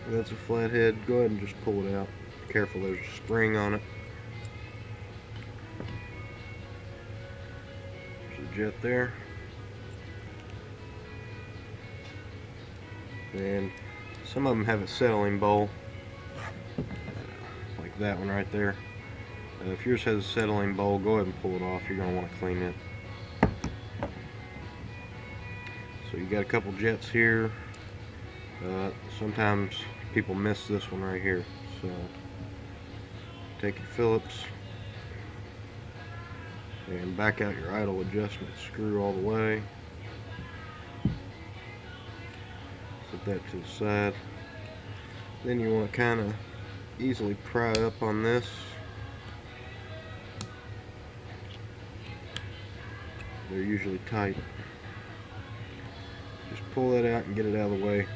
That's a flathead. Go ahead and just pull it out. Careful, there's a spring on it. There's a jet there. And some of them have a settling bowl, like that one right there. If yours has a settling bowl, go ahead and pull it off. You're going to want to clean it. So you got a couple jets here. Sometimes people miss this one right here. So take your Phillips and back out your idle adjustment screw all the way. Set that to the side. Then you want to kind of easily pry up on this. They're usually tight. Just pull that out and get it out of the way.